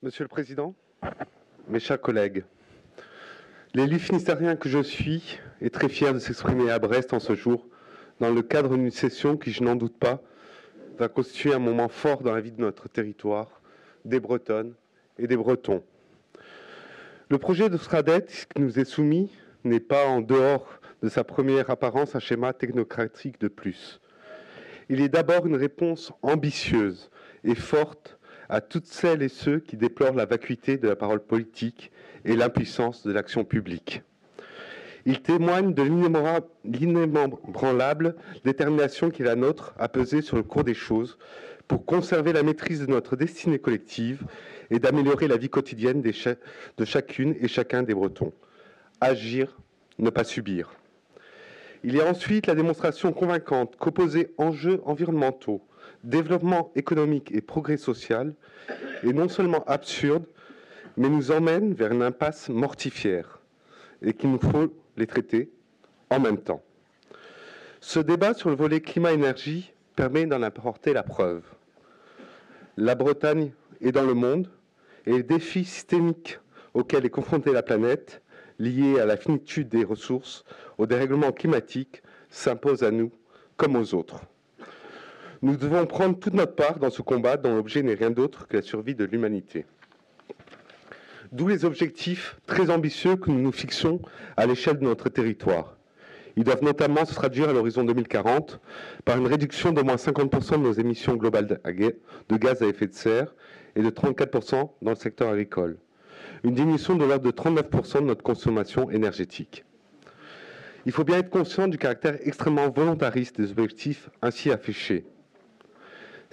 Monsieur le Président, mes chers collègues, l'élu finistérien que je suis est très fier de s'exprimer à Brest en ce jour, dans le cadre d'une session qui, je n'en doute pas, va constituer un moment fort dans la vie de notre territoire, des Bretonnes et des Bretons. Le projet de Stradet qui nous est soumis n'est pas, en dehors de sa première apparence, un schéma technocratique de plus. Il est d'abord une réponse ambitieuse et forte à toutes celles et ceux qui déplorent la vacuité de la parole politique et l'impuissance de l'action publique. Il témoigne de l'inébranlable détermination qui est la nôtre à peser sur le cours des choses pour conserver la maîtrise de notre destinée collective et d'améliorer la vie quotidienne de chacune et chacun des Bretons. Agir, ne pas subir. Il y a ensuite la démonstration convaincante qu'opposer enjeux environnementaux, développement économique et progrès social est non seulement absurde, mais nous emmène vers une impasse mortifère et qu'il nous faut les traiter en même temps. Ce débat sur le volet climat-énergie permet d'en apporter la preuve. La Bretagne est dans le monde et les défis systémiques auxquels est confrontée la planète, liés à la finitude des ressources, au dérèglement climatique, s'imposent à nous comme aux autres. Nous devons prendre toute notre part dans ce combat dont l'objet n'est rien d'autre que la survie de l'humanité. D'où les objectifs très ambitieux que nous nous fixons à l'échelle de notre territoire. Ils doivent notamment se traduire à l'horizon 2040 par une réduction d'au moins 50% de nos émissions globales de gaz à effet de serre et de 34% dans le secteur agricole. Une diminution de l'ordre de 39% de notre consommation énergétique. Il faut bien être conscient du caractère extrêmement volontariste des objectifs ainsi affichés.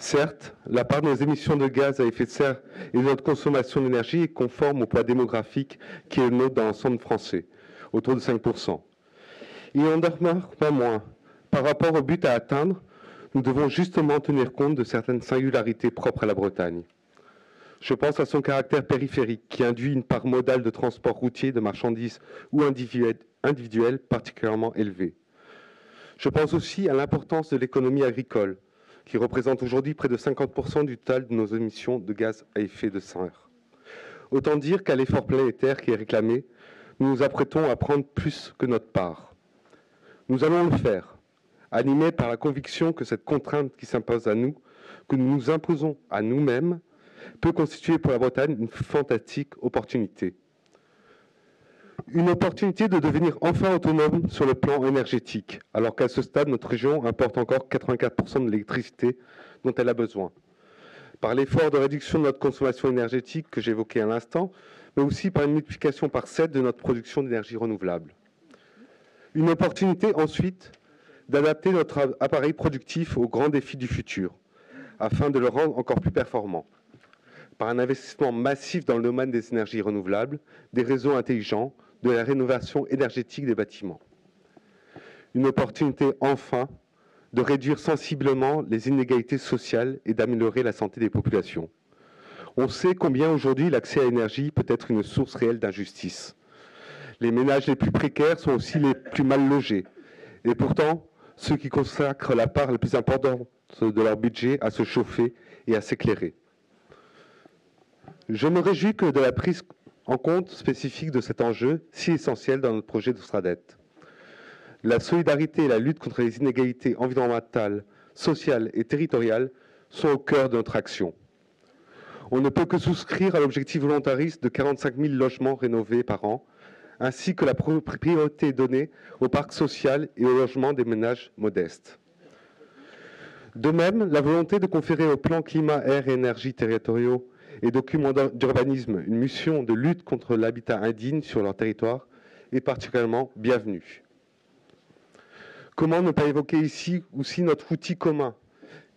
Certes, la part de nos émissions de gaz à effet de serre et de notre consommation d'énergie est conforme au poids démographique qui est le nôtre dans l'ensemble français, autour de 5%. Il n'en demeure pas moins. Par rapport au but à atteindre, nous devons justement tenir compte de certaines singularités propres à la Bretagne. Je pense à son caractère périphérique qui induit une part modale de transport routier, de marchandises ou individuelle particulièrement élevée. Je pense aussi à l'importance de l'économie agricole, qui représente aujourd'hui près de 50% du total de nos émissions de gaz à effet de serre. Autant dire qu'à l'effort planétaire qui est réclamé, nous nous apprêtons à prendre plus que notre part. Nous allons le faire, animés par la conviction que cette contrainte qui s'impose à nous, que nous nous imposons à nous-mêmes, peut constituer pour la Bretagne une fantastique opportunité. Une opportunité de devenir enfin autonome sur le plan énergétique, alors qu'à ce stade, notre région importe encore 84% de l'électricité dont elle a besoin. Par l'effort de réduction de notre consommation énergétique que j'évoquais à l'instant, mais aussi par une multiplication par 7 de notre production d'énergie renouvelable. Une opportunité ensuite d'adapter notre appareil productif aux grands défis du futur, afin de le rendre encore plus performant. Par un investissement massif dans le domaine des énergies renouvelables, des réseaux intelligents, de la rénovation énergétique des bâtiments. Une opportunité enfin de réduire sensiblement les inégalités sociales et d'améliorer la santé des populations. On sait combien aujourd'hui l'accès à l'énergie peut être une source réelle d'injustice. Les ménages les plus précaires sont aussi les plus mal logés. Et pourtant, ceux qui consacrent la part la plus importante de leur budget à se chauffer et à s'éclairer. Je me réjouis que de la prise en compte spécifique de cet enjeu si essentiel dans notre projet de Stradet. La solidarité et la lutte contre les inégalités environnementales, sociales et territoriales sont au cœur de notre action. On ne peut que souscrire à l'objectif volontariste de 45 000 logements rénovés par an, ainsi que la priorité donnée au parc social et au logement des ménages modestes. De même, la volonté de conférer au plan climat, air et énergie territoriaux et documents d'urbanisme une mission de lutte contre l'habitat indigne sur leur territoire est particulièrement bienvenue. Comment ne pas évoquer ici aussi notre outil commun,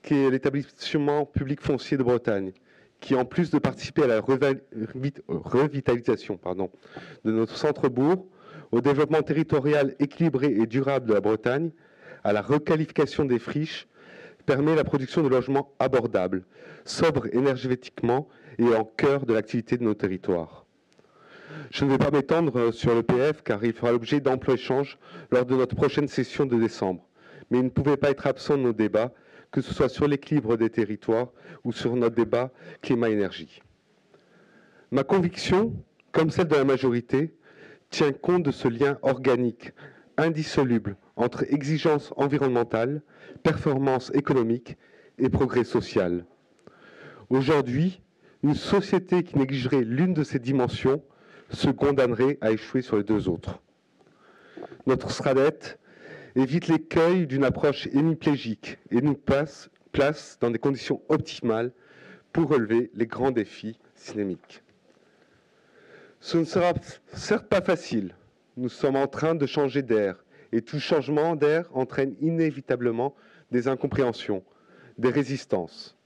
qui est l'établissement public foncier de Bretagne, qui en plus de participer à la revitalisation de notre centre-bourg, au développement territorial équilibré et durable de la Bretagne, à la requalification des friches, permet la production de logements abordables, sobres énergétiquement et en cœur de l'activité de nos territoires. Je ne vais pas m'étendre sur l'EPF car il fera l'objet d'amples échanges lors de notre prochaine session de décembre. Mais il ne pouvait pas être absent de nos débats, que ce soit sur l'équilibre des territoires ou sur notre débat climat-énergie. Ma conviction, comme celle de la majorité, tient compte de ce lien organique, indissoluble entre exigence environnementale, performance économique et progrès social. Aujourd'hui, une société qui négligerait l'une de ces dimensions se condamnerait à échouer sur les deux autres. Notre SRADET évite l'écueil d'une approche hémiplégique et nous place dans des conditions optimales pour relever les grands défis systémiques. Ce ne sera certes pas facile. Nous sommes en train de changer d'air et tout changement d'air entraîne inévitablement des incompréhensions, des résistances.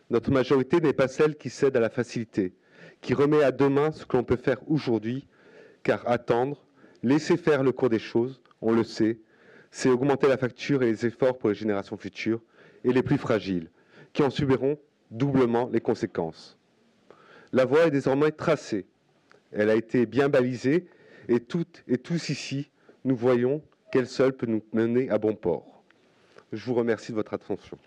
Notre majorité n'est pas celle qui cède à la facilité, qui remet à demain ce que l'on peut faire aujourd'hui, car attendre, laisser faire le cours des choses, on le sait, c'est augmenter la facture et les efforts pour les générations futures et les plus fragiles, qui en subiront doublement les conséquences. La voie est désormais tracée. Elle a été bien balisée et toutes et tous ici, nous voyons qu'elle seule peut nous mener à bon port. Je vous remercie de votre attention.